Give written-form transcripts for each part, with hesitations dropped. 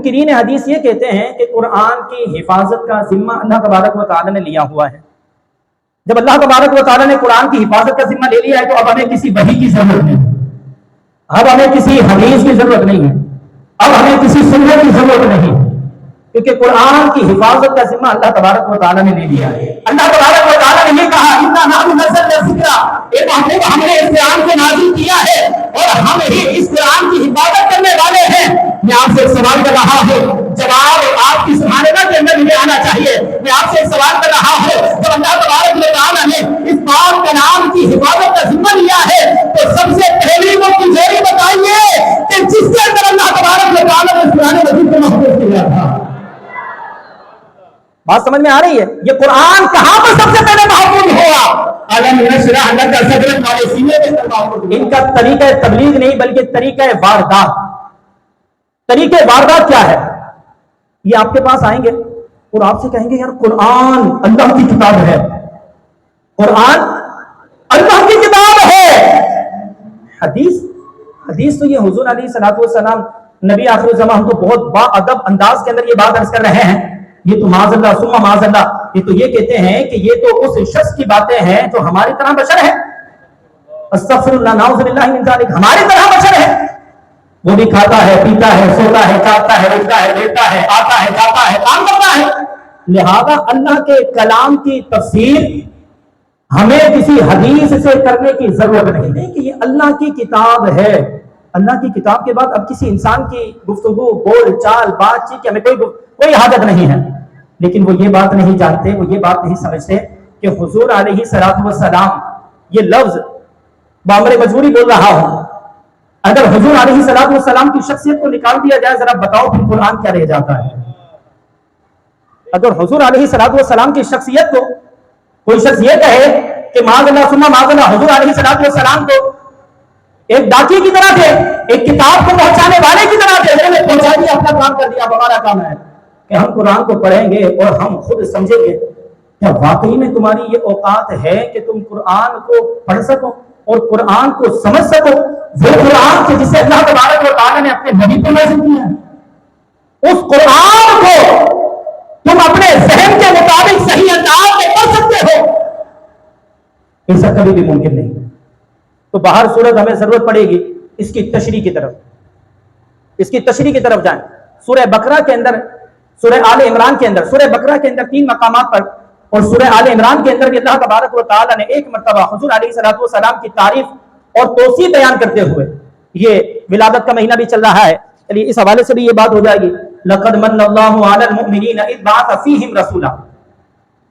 منکرین حدیث یہ کہتے ہیں کہ قرآن کی حفاظت کا ذمہ اللہ تبارک و تعالیٰ نے لیا ہوا ہے. جب اللہ تبارک و تعالیٰ نے قرآن کی حفاظت کا ذمہ لے لیا ہے تو اب ہمیں کسی وحی کی ضرورت نہیں, اب ہمیں کسی حدیث کی ضرورت نہیں ہے, اب ہمیں کسی سنت کی ضرورت نہیں, کیونکہ قرآن کی حفاظت کا ذمہ اللہ تبارک و تعالیٰ نے لے لیا ہے. اللہ تبارک و تعالیٰ نے یہ کہا اِنَّا نَحْنُ نَزَّلْنَا الذِّكْرَ, اے محبوب ہم نے اس قرآن کو نازل کیا ہے اور ہم ہی اس قرآن کی حفاظت کرنے والے ہیں. میں آپ سے ایک سوال کر رہا ہوں, جواب آپ کی سبحانہ کے اندر مجھے آنا چاہیے. میں آپ سے ایک سوال کر رہا ہوں, جب اللہ تبارک و تعالیٰ نے اس پاک کلام کی حفاظت کا ذمہ لیا ہے تو سب سے پہلی وہ تجھے بتائیے کہ جس کے اندر اللہ تبارک و تعالیٰ نے اس قرآن مجید کو محفوظ کیا تھا. بات سمجھ میں آ رہی ہے؟ یہ قرآن کہاں پر سب سے پہلے محفوظ ہوا؟ ان کا طریقہ تبلیغ نہیں بلکہ طریقہ واردات. طریقہ واردات کیا ہے؟ یہ آپ کے پاس آئیں گے اور آپ سے کہیں گے یار قرآن اللہ کی کتاب ہے, قرآن اللہ کی کتاب ہے. حدیث تو یہ حضور علیہ الصلوۃ والسلام نبی آخر الزمان ہم تو بہت با ادب انداز کے اندر یہ بات عرض کر رہے ہیں. یہ تو معاذ اللہ ثم معاذ اللہ, یہ تو یہ کہتے ہیں کہ یہ تو اس شخص کی باتیں ہیں جو ہماری طرح بشر ہے. استغفر اللہ نعوذ باللہ من ذلک, ہماری طرح بشر ہے. وہ بھی کھاتا ہے, پیتا ہے, سوتا ہے, چاہتا ہے, اٹھتا ہے, لیٹتا ہے, آتا ہے, جاتا ہے, کام کرتا ہے. لہذا اللہ کے کلام کی تفسیر ہمیں کسی حدیث سے کرنے کی ضرورت نہیں ہے کہ یہ اللہ کی کتاب ہے. اللہ کی کتاب کے بعد اب کسی انسان کی گفتگو, بول چال, بات چیت کی ہمیں کوئی حاجت نہیں ہے. لیکن وہ یہ بات نہیں جانتے, وہ یہ بات نہیں سمجھتے کہ حضور علیہ الصلوۃ والسلام, یہ لفظ بامر مجبوری بول رہا ہوں, اگر حضور علیہ الصلوۃ والسلام کی شخصیت کو نکال دیا جائے ذرا بتاؤ پھر قرآن کیا رہ جاتا ہے؟ اگر حضور علیہ الصلوۃ والسلام کی شخصیت کو کوئی شخص یہ کہے کہ معاذ اللہ ثم معاذ اللہ, حضور علیہ الصلوۃ والسلام کو ایک ڈاکی کی طرح تھے, ایک کتاب کو پہنچانے والے کی طرح تھے, انہوں نے پہنچا دیا, اپنا کام کر دیا. اب ہمارا کام ہے کہ ہم قرآن کو پڑھیں گے اور ہم خود سمجھیں گے کیا واقعی میں تمہاری یہ اوقات ہے کہ تم قرآن کو پڑھ سکو اور قرآن کو سمجھ سکو. وہ قرآن کے جسے اللہ تبارک و تعالیٰ نے اپنے نبی کو نازل کیا ہے, اس قرآن کو تم اپنے ذہن کے مطابق صحیح انداز میں پڑھ سکتے ہو, ایسا کبھی بھی ممکن نہیں. تو باہر صورت ہمیں ضرورت پڑے گی اس کی تشریح کی طرف, اس کی تشریح کی طرف جائیں. سورہ بقرہ کے اندر, سورہ آل عمران کے اندر, سورہ بقرہ کے اندر 3 مقامات پر اور سورہ آل عمران کے اندر بھی اللہ تبارک و تعالیٰ نے ایک مرتبہ حضور علیہ الصلوۃ والسلام کی تعریف اور توصیف بیان کرتے ہوئے, یہ ولادت کا مہینہ بھی چل رہا ہے, چلیے اس حوالے سے بھی یہ بات ہو جائے گی. لقد من اللہ علی المؤمنین اذ بعث فیہم رسولا,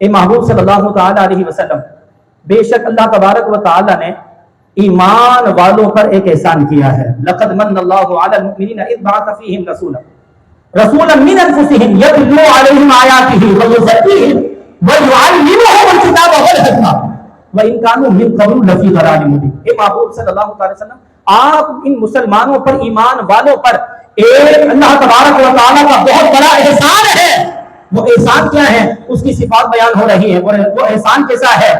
اے محبوب صلی اللہ تعالی علیہ وسلم, بے شک اللہ تبارک و تعالیٰ نے ایمان والوں پر ایک احسان کیا ہے. لقد من اللہ علی المؤمنین اذ بعث فیہم رسولا رسولا من انفسہم یتلو علیہم آیاتہ ویزکیہم ویعلمہم الکتاب والحکمہ وان کانوا من قبل لفی ضلال مبین. اے محبوب صلی اللہ علیہ وسلم, آپ ان مسلمانوں پر, ایمان والوں پر ایک اللہ تبارک و تعالیٰ کا بہت بڑا احسان ہے. وہ احسان کیا ہے؟ اس کی صفات بیان ہو رہی ہے. وہ احسان کیسا ہے؟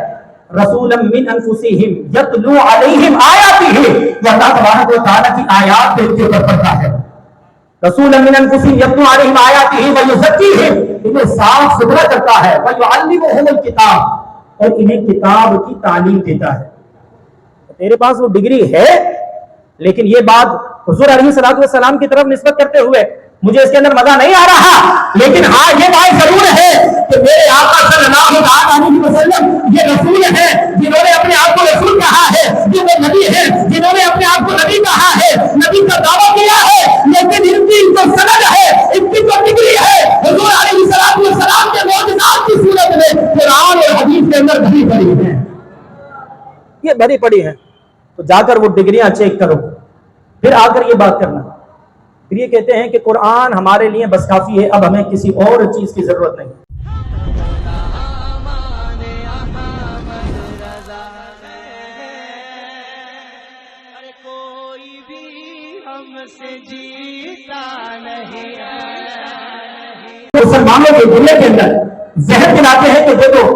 رسولا من انفسہم یتلو علیہم آیاتہ, وہ اللہ تبارک و تعالیٰ کی آیات ان کے اوپر پڑھتا ہے. رسولا من انفسہم یتلو علیہم آیاتہ ویزکیہم, انہیں صاف ستھرا کرتا ہے. ویعلمہم الکتاب, اور انہیں کتاب کی تعلیم دیتا ہے. تیرے پاس وہ ڈگری ہے, لیکن یہ بات حضور علیہ الصلوۃ والسلام کی طرف نسبت کرتے ہوئے مجھے اس کے اندر مزہ نہیں آ رہا, لیکن ہاں یہ بات ضرور ہے کہ میرے آقا صلی اللہ علیہ وسلم یہ رسول ہیں جنہوں نے اپنے آپ کو رسول کہا ہے, یہ وہ نبی ہیں جنہوں نے اپنے آپ کو نبی کہا ہے, نبی کا دعویٰ کیا ہے, لیکن ان کی جو سند ہے, ان کی جو ڈگری ہے, حضور علیہ الصلوۃ والسلام کے معجزات کی صورت میں قرآن اور حدیث کے اندر بھری پڑی ہیں. یہ بھری پڑی ہے, تو جا کر وہ ڈگریاں چیک کرو, پھر آ کر یہ بات کرنا. پھر یہ کہتے ہیں کہ قرآن ہمارے لیے بس کافی ہے, اب ہمیں کسی اور چیز کی ضرورت نہیں. مسلمانوں کے دنیا کے اندر ذہن دلاتے ہیں کہ دیکھو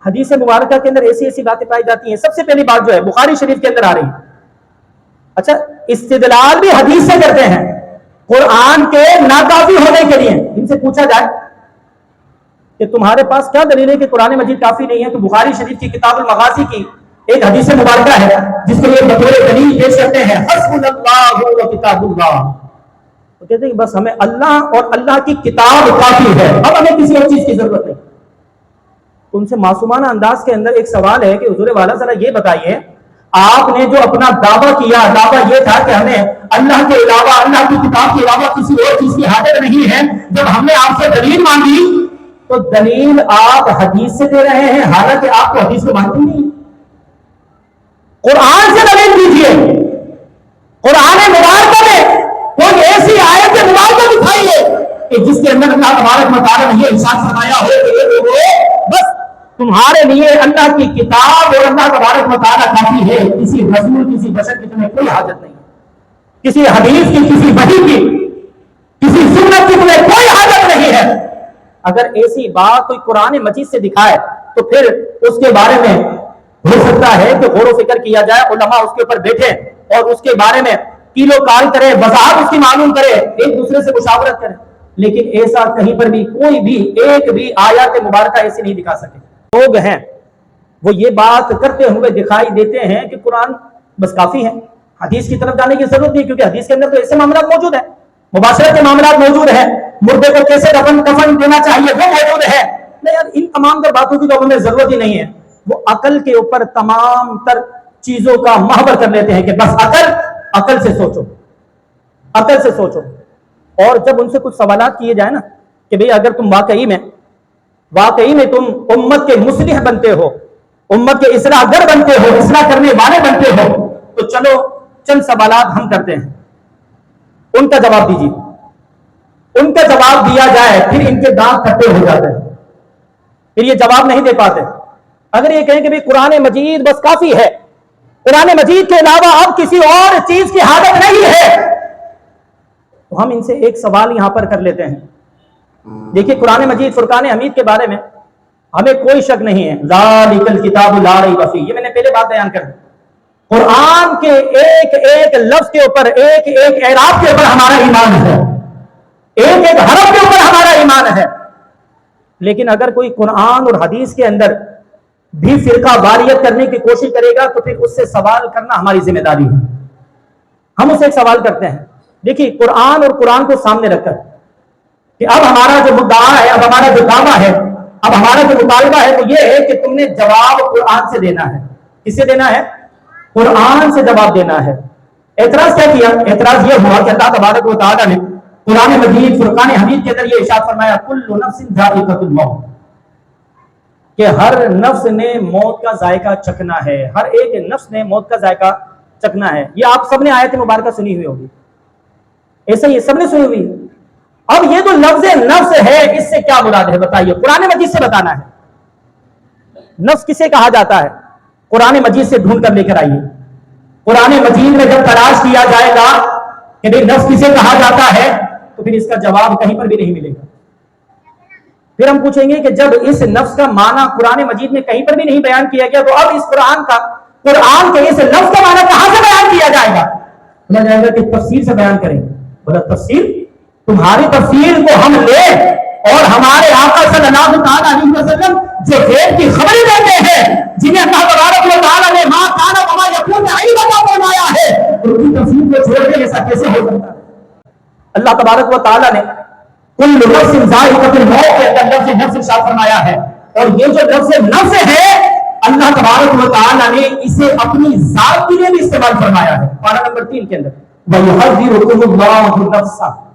حدیث مبارکہ کے اندر ایسی ایسی باتیں پائی جاتی ہیں. سب سے پہلی بات جو ہے بخاری شریف کے اندر آ رہی ہے. اچھا, استدلال بھی حدیث سے کرتے ہیں, قرآن کے ناکافی ہونے کے لیے ان سے پوچھا جائے کہ تمہارے پاس کیا دلیل ہے کہ قرآن مجید کافی نہیں ہے، تو بخاری شریف کی کتاب المغازی کی ایک حدیث مبارکہ ہے جس کو یہ بطور دلیل پیش کرتے ہیں، حسبنا اللہ و کتاب اللہ، وہ کہتے ہیں کہ بس ہمیں اللہ اور اللہ کی کتاب کافی ہے، اب ہمیں کسی اور چیز کی ضرورت نہیں۔ ان سے معصومانہ انداز کے اندر ایک سوال ہے کہ حضور والا ذرا یہ بتائیے، آپ نے جو اپنا دعویٰ کیا، دعویٰ یہ تھا کہ ہمیں اللہ کے علاوہ، اللہ کی کتاب کے علاوہ کسی اور چیز کی حاجت نہیں ہے، جب ہم نے آپ سے دلیل مانگی تو دلیل آپ حدیث سے دے رہے ہیں، حالانکہ آپ کو حدیث کو مانتی نہیں۔ قرآن سے دلیل دیجیے، قرآن مبارکہ میں کوئی ایسی آیت مبارکہ دکھائیے کہ جس کے اندر اللہ تبارک و تعالیٰ نے یہ ارشاد فرمایا ہو کہ یہ لوگوں بس تمہارے لیے اللہ کی کتاب اور اللہ تبارک و تعالیٰ کافی ہے، کسی رسول، کسی بشر کی تمہیں کوئی حاجت نہیں، کسی حدیث کی، کسی وحی کی، کسی سنت کی تمہیں کوئی حاجت نہیں ہے۔ اگر ایسی بات کوئی قرآن مجید سے دکھائے تو پھر اس کے بارے میں ہو سکتا ہے کہ غور و فکر کیا جائے، علماء اس کے اوپر بیٹھے اور اس کے بارے میں کیلو کال کرے، وضاحت اس کی معلوم کرے، ایک دوسرے سے مشاورت کرے، لیکن ایسا کہیں پر بھی کوئی بھی ایک بھی آیات مبارکہ ایسی نہیں دکھا سکے۔ لوگ ہیں وہ یہ بات کرتے ہوئے دکھائی دیتے ہیں کہ قرآن بس کافی ہے، حدیث کی طرف جانے کی ضرورت نہیں، کیونکہ حدیث کے اندر تو ایسے معاملات موجود ہیں، مباشرت کے معاملات موجود ہیں، مردے کو کیسے کفن دینا چاہیے وہ موجود ہے۔ نہیں یار، ان تمام تر باتوں کی تو ہمیں ضرورت ہی نہیں ہے۔ وہ عقل کے اوپر تمام تر چیزوں کا محور کر لیتے ہیں کہ بس عقل سے سوچو، عقل سے سوچو۔ اور جب ان سے کچھ سوالات کیے جائے نا کہ بھئی اگر تم واقعی میں تم امت کے مصلح بنتے ہو، امت کے اصلاح گر بنتے ہو، اصلاح کرنے والے بنتے ہو، تو چلو چند سوالات ہم کرتے ہیں، ان کا جواب دیجیے۔ ان کا جواب دیا جائے پھر ان کے دانت کھٹے ہو جاتے ہیں، پھر یہ جواب نہیں دے پاتے۔ اگر یہ کہیں کہ بھی قرآن مجید بس کافی ہے، قرآن مجید کے علاوہ اب کسی اور چیز کی حاجت نہیں ہے، تو ہم ان سے ایک سوال یہاں پر کر لیتے ہیں۔ دیکھیے قرآن مجید فرقان حمید کے بارے میں ہمیں کوئی شک نہیں ہے، ذالک الکتاب لا ریب فیہ، یہ میں نے پہلے بات بیان کر دی۔ قرآن کے ایک ایک لفظ کے اوپر، ایک ایک اعراب کے اوپر ہمارا ایمان ہے، ایک ایک حرف کے اوپر ہمارا ایمان ہے۔ لیکن اگر کوئی قرآن اور حدیث کے اندر بھی فرقہ واریت کرنے کی کوشش کرے گا تو پھر اس سے سوال کرنا ہماری ذمہ داری ہے۔ ہم اسے ایک سوال کرتے ہیں، دیکھیے قرآن اور قرآن کو سامنے رکھ کر کہ اب ہمارا جو مدعا ہے، اب ہمارا جو دعویٰ ہے، اب ہمارا جو مطالبہ ہے وہ یہ ہے کہ تم نے جواب قرآن سے دینا ہے۔ کس سے دینا ہے؟ قرآن سے جواب دینا ہے۔ اعتراض کیا کیا؟ اعتراض یہ ہوا کہ اللہ تبارک و تعالیٰ نے قرآن مجید فرقان حمید کے اندر یہ ارشاد فرمایا کل نفس ذائقۃ الموت، کہ ہر نفس نے موت کا ذائقہ چکھنا ہے، ہر ایک نفس نے موت کا ذائقہ چکھنا ہے۔ یہ آپ سب نے آیت مبارکہ سنی ہوئی ہوگی، ایسا ہی سب نے سنی ہوئی۔ اب یہ جو لفظ نفس ہے اس سے کیا مراد ہے بتائیے، قرآن مجید سے بتانا ہے۔ نفس کسے کہا جاتا ہے؟ قرآن مجید سے ڈھونڈ کر لے کر آئیے۔ قرآن مجید میں جب تلاش کیا جائے گا کہ بھئی نفس کسے کہا جاتا ہے تو پھر اس کا جواب کہیں پر بھی نہیں ملے گا۔ پھر ہم پوچھیں گے کہ جب اس نفس کا معنی قرآن مجید میں کہیں پر بھی نہیں بیان کیا گیا تو اب اس قرآن کے اس لفظ کا معنی کہاں سے بیان کیا جائے گا؟ بولا جائے گا کہ تفسیر سے بیان کریں گے۔ بولا تفسیر؟ تمہاری تفسیر کو ہم لے اور ہمارے آقا صلی اللہ علیہ وسلم جو غیب کی خبریں دیتے ہیں، جنہیں اللہ تبارک و تعالیٰ نے ما کان وما یکون علما فرمایا ہے، ان کی تفسیر کو چھوڑ کے ایسا کیسے ہو سکتا ہے؟ اللہ تبارک و تعالیٰ نے کل نفس ذائقۃ الموت کے اندر لفظ نفس ارشاد فرمایا ہے، اور یہ جو لفظ نفس ہے اللہ تبارک و تعالیٰ نے اسے اپنی ذات کے لیے بھی استعمال فرمایا ہے۔ پارہ نمبر 3 کے اندر وَيُحَذِّرُكُمُ اللَّهُ نَفْسَهُ،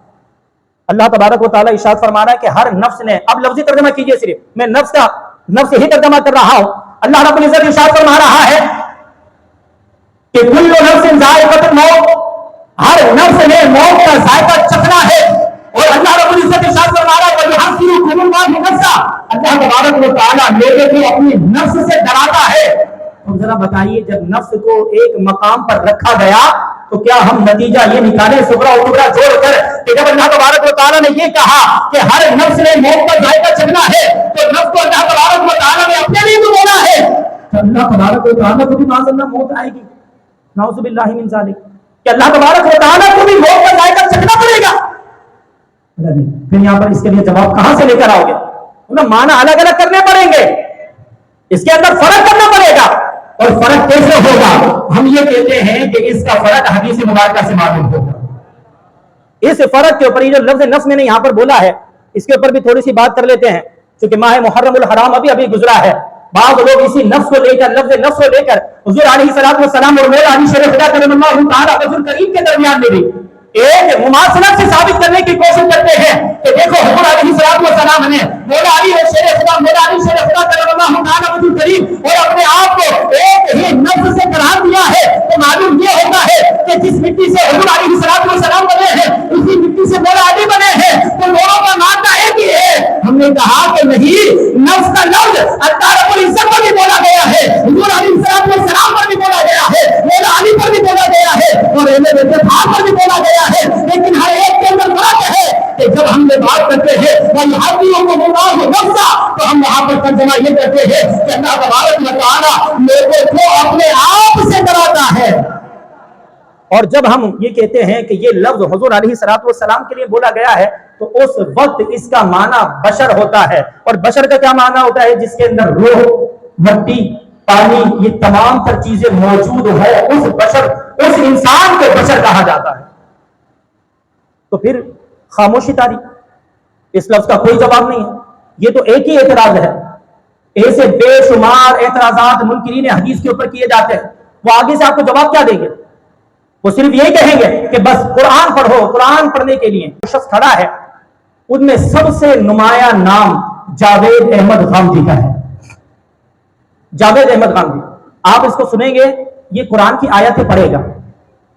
اللہ تبارک و تعالیٰ ارشاد فرما رہا ہے کہ ہر نفس نے، اب لفظی ترجمہ کیجئے، صرف میں نفس ہی ترجمہ کر رہا ہوں۔ اللہ رب العزت ارشاد فرما رہا ہے کہ کل نفس ذائقۃ الموت، ہر نفس نے موت کا ذائقہ چکھنا ہے، اور اللہ رب العزت ارشاد فرما رہا ہے وَيُحَذِّرُكُمُ اللَّهُ نَفْسَهُ، اللہ تبارک و تعالیٰ لوگوں کو اپنی نفس سے ڈراتا ہے۔ تو ذرا بتائیے جب نفس کو ایک مقام پر رکھا گیا تو کیا ہم نتیجہ یہ نکالیں صغرا و کبرا جوڑ کر کہ جب اللہ تبارک و تعالیٰ نے یہ کہا کہ ہر نفس نے موت کا ذائقہ چکھنا ہے تو نفس کو اللہ تبارک و تعالیٰ نے اپنے لیے بھی بولا ہے، تو اللہ تبارک و تعالیٰ کو بھی معاذ اللہ موت آئے گی، نعوذ باللہ من ذالک۔ کہ اللہ تبارک و تعالیٰ کو بھی موت کا ذائقہ چکھنا پڑے گا؟ پھر یہاں پر اس کے لیے جواب کہاں سے لے کر آؤ گے؟ انہیں معنی الگ الگ کرنے پڑیں گے، اس کے اندر فرق کرنا پڑے گا. اور فرق کیسے ہوگا؟ ہم یہ کہتے ہیں کہ اس کا فرق حدیث مبارکہ سے معلوم ہوگا. اس فرق کے اوپر یہ جو لفظ نفس میں نے یہاں پر بولا ہے، اس کے اوپر بھی تھوڑی سی بات کر لیتے ہیں، چونکہ ماہ محرم الحرام ابھی گزرا ہے. بعض لوگ اسی نفس کو لے کر، لفظ نفس کو لے کر حضور علیہ الصلوۃ والسلام اور مولا علی شیر خدا کرم اللہ تعالی وجہ کریم کے درمیان میں بھی ایک مماثلت سے ثابت کرنے کی کوشش کرتے ہیں کہ دیکھو حضور علیہ الصلوۃ والسلام نے مولا علی شیر خدا، مولا علی شیر خدا کرم اللہ تعالی وجہ کریم اور اپنے آپ کو ایک ہی نفس سے قرار دیا ہے. تو معلوم یہ ہوتا ہے کہ جس مٹی سے حضور علیہ الصلوۃ والسلام بنے ہیں اسی مٹی سے مولا علی بنے ہیں، تو دونوں کا مادہ ایک ہی ہے. ہم نے کہا کہ نہیں، نفس کا لفظ اللہ رب العزت پر بھی بولا گیا ہے، حضور علیہ السلام پر بھی بولا گیا ہے، مولا علی پر بھی بولا گیا ہے اور اہل بیت پر بھی بولا گیا ہے. لیکن ہر ایک کے اندر فرق ہے کہ جب ہم یہ بات کرتے ہیں تو ہم وہاں پر ترجمہ یہ کرتے ہیں کہ اللہ تبارک و تعالی میرے کو اپنے آپ سے ڈراتا ہے. اور جب ہم یہ کہتے ہیں کہ یہ لفظ حضور علیہ الصلوۃ والسلام کے لیے بولا گیا ہے تو اس وقت اس کا معنی بشر ہوتا ہے. اور بشر کا کیا معنی ہوتا ہے؟ جس کے اندر روح، مٹی، پانی، یہ تمام تر چیزیں موجود ہو، اس بشر، اس انسان کو بشر کہا جاتا ہے. تو پھر خاموشی تاری، اس لفظ کا کوئی جواب نہیں ہے. یہ تو ایک ہی اعتراض ہے. ایسے بے شمار اعتراضات منکرین حدیث کے اوپر کیے جاتے ہیں. وہ آگے سے آپ کو جواب کیا دیں گے؟ وہ صرف یہی کہیں گے کہ بس قرآن پڑھو. قرآن پڑھنے کے لیے شخص کھڑا ہے، ان میں سب سے نمایاں نام جاوید احمد غامدی کا ہے. جاوید احمد غامدی، آپ اس کو سنیں گے، یہ قرآن کی آیتیں پڑھے گا،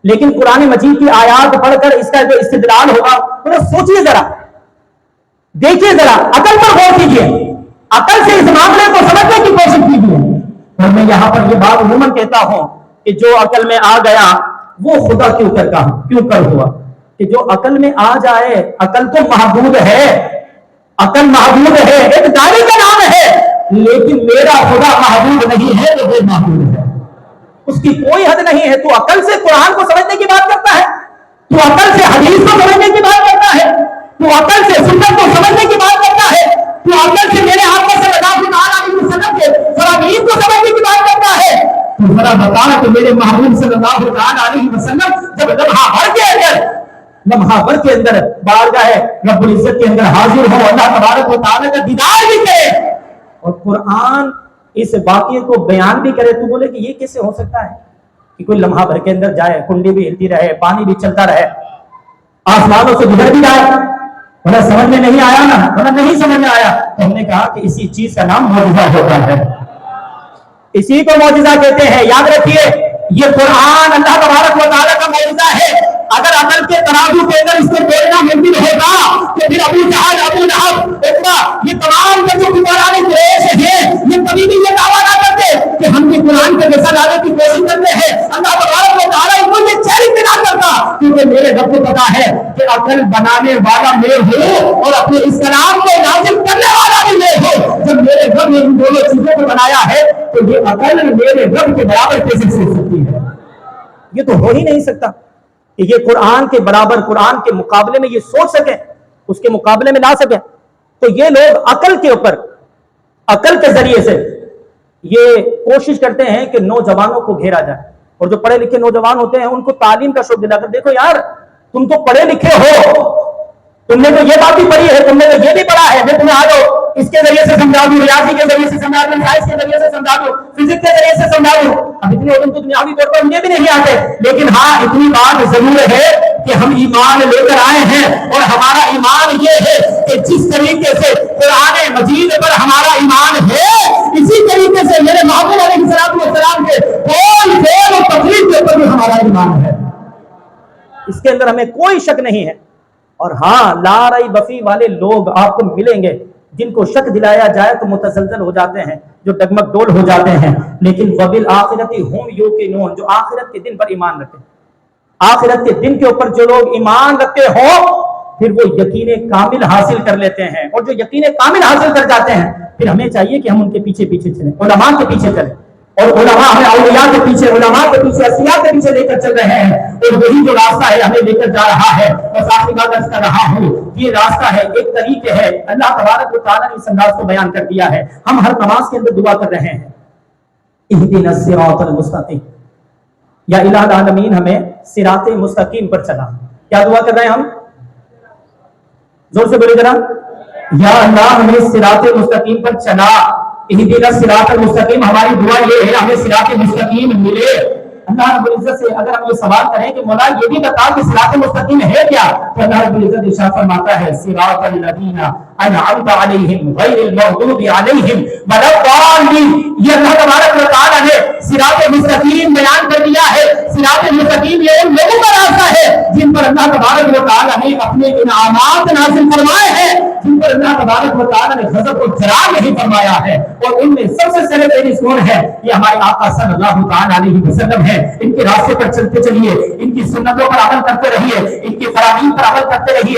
لیکن قرآن مجید کی آیات پڑھ کر اس کا جو استدلال ہوگا، سوچیے ذرا، دیکھیے ذرا، عقل پر غور کیجیے، عقل سے اس معاملے کو سمجھنے کی کوشش کیجیے. اور میں یہاں پر یہ بات عموماً کہتا ہوں کہ جو عقل میں آ گیا وہ خدا کیوں کر ہوا. کہ جو عقل میں آ جائے، عقل تو محدود ہے، عقل محدود ہے، ایک دائرے کا نام ہے، لیکن میرا خدا محدود نہیں ہے، وہ محدود ہے، اس کی کوئی حد نہیں ہے. تو عقل سے قرآن کو سمجھنے کی بات کرتا ہے، تو عقل سے حدیث کو سمجھنے کی بات کرتا ہے، تو عقل سے سنت کو سمجھنے کی بات کرتا ہے، تو عقل سے میرے آپ صلی اللہ علیہ وسلم کے فرامین کو سمجھنے کی بات کرتا ہے. تو ذرا بتا کہ میرے محبوب صلی اللہ علیہ وسلم جب لمحہ بھر کے اندر بارگاہ رب العزت کے اندر حاضر ہو، اللہ تبارک و تعالی کا دیدار بھی کرے اور قرآن اس واقعے کو بیان بھی کرے، تو بولے کہ یہ کیسے ہو سکتا ہے کہ کوئی لمحہ بھر کے اندر جائے، کنڈی بھی ہلتی رہے، پانی بھی چلتا رہے، آسمانوں سے گزر بھی جائے. بڑا سمجھ میں نہیں آیا نا، بڑا نہیں سمجھ میں آیا. تو ہم نے کہا کہ اسی چیز کا نام معجزہ ہوتا ہے، اسی کو معجزہ کہتے ہیں. یاد رکھیے، یہ قرآن اللہ تبارک و تعالیٰ کا معجزہ ہے. اگر عقل کے ترازو کے اندر اس کو توڑنا ممکن ہوگا تو پھر ابو جہل، ابو لہب، عتبہ، یہ تمام جو کفار قریش ہیں، یہ کبھی بھی یہ دعویٰ نہ کرتے کہ ہم بھی قرآن کے جیسا لانے کی کوشش کرتے ہیں. اللہ تبارک و تعالیٰ ان کو یہ چیلنج نہ کرتا، کیونکہ میرے رب کو پتا ہے کہ عقل بنانے والا میں ہوں اور اپنے اس کلام کو نازل کرنے والا بھی میں ہوں. جب میرے رب نے ان دونوں چیزوں کو بنایا ہے تو یہ عقل میرے رب کے برابر کیسے سوچ سکتی ہے؟ یہ تو ہو ہی نہیں سکتا کہ یہ قرآن کے برابر، قرآن کے مقابلے میں یہ سوچ سکیں، اس کے مقابلے میں لا سکیں. تو یہ لوگ عقل کے اوپر، عقل کے ذریعے سے یہ کوشش کرتے ہیں کہ نوجوانوں کو گھیرا جائے. اور جو پڑھے لکھے نوجوان ہوتے ہیں ان کو تعلیم کا شوق دلا کر، دیکھو یار تم تو پڑھے لکھے ہو، تم نے تو یہ بات بھی پڑھی ہے، تم نے تو یہ بھی پڑھا ہے، میں تمہیں آ جاؤ اس کے ذریعے سے سمجھا دوں، ریاضی کے ذریعے سے سمجھا دوں، سائنس کے ذریعے سے سمجھا دوں، فزکس کے ذریعے سے سمجھا دوں. اب اتنے علم تو دنیاوی طور پر مجھے بھی نہیں آتے، لیکن ہاں اتنی بات ضرور ہے کہ ہم ایمان لے کر آئے ہیں اور ہمارا ایمان یہ ہے کہ جس طریقے سے قرآن مجید پر ہمارا ایمان ہے، اسی طریقے سے میرے محبوب علیہ السلام کے قول، فعل اور تقریر کے اوپر بھی ہمارا ایمان ہے. اس کے اندر ہمیں کوئی شک نہیں ہے. اور ہاں لا ریب فیہ والے لوگ آپ کو ملیں گے جن کو شک دلایا جائے تو متزلزل ہو جاتے ہیں، جو ڈگمگ ڈول ہو جاتے ہیں. لیکن وبالآخرۃ ھم یوقنون، جو آخرت کے دن پر ایمان رکھتے ہیں، آخرت کے دن کے اوپر جو لوگ ایمان رکھتے ہو پھر وہ یقین کامل حاصل کر لیتے ہیں. اور جو یقین کامل حاصل کر جاتے ہیں پھر ہمیں چاہیے کہ ہم ان کے پیچھے پیچھے چلیں، علماء کے پیچھے چلیں. اور علماء ہمیں اولیاء کے پیچھے، علماء کے پیچھے، اسیاء کے پیچھے لے کر چل رہے ہیں، اور وہی جو راستہ ہے ہمیں لے کر جا رہا ہے۔ بس آخری بات عرض کر رہا ہوں، یہ راستہ ہے، ایک طریقے ہے، اللہ تبارک و تعالیٰ نے اس انداز کو بیان کر دیا ہے۔ ہم ہر نماز کے اندر دعا کر رہے ہیں، اہدنا الصراط المستقیم، یا الہ العالمین ہمیں صراط مستقیم پر چلا۔ کیا دعا کر رہے ہیں ہم؟ زور سے بولے ذرا، یا اللہ ہمیں صراط مستقیم پر چلا۔ اہدنا الصراط المستقیم، ہماری دعا یہ ہے ہمیں صراط مستقیم ملے۔ اللہ رب العزت سے اگر ہم یہ سوال کریں کہ مولا یہ بھی بتا کہ صراط مستقیم ہے کیا، تو اللہ رب العزت ارشاد فرماتا ہے صراط الذین انعمت علیہم غیر المغضوب علیہم ولا الضالین۔ یہ اللہ تبارک و تعالیٰ نے صراط مستقیم بیان کر دیا ہے۔ صراط مستقیم یہ ان لوگوں کا راستہ ہے جن پر اللہ تبارک و تعالیٰ نے اپنے انعامات نازل فرمائے ہیں، جن پر اللہ تبارک و تعالیٰ نے غضب کو جلا نہیں فرمایا ہے، اور ان میں سب سے سر فہرست کون ہے؟ یہ ہمارے آقا صلی اللہ تعالیٰ علیہ وسلم ہے۔ ان کے راستے پر چلتے چلیے، ان کی سنتوں پر عمل کرتے رہیے، ان کے فرامین پر عمل کرتے رہیے۔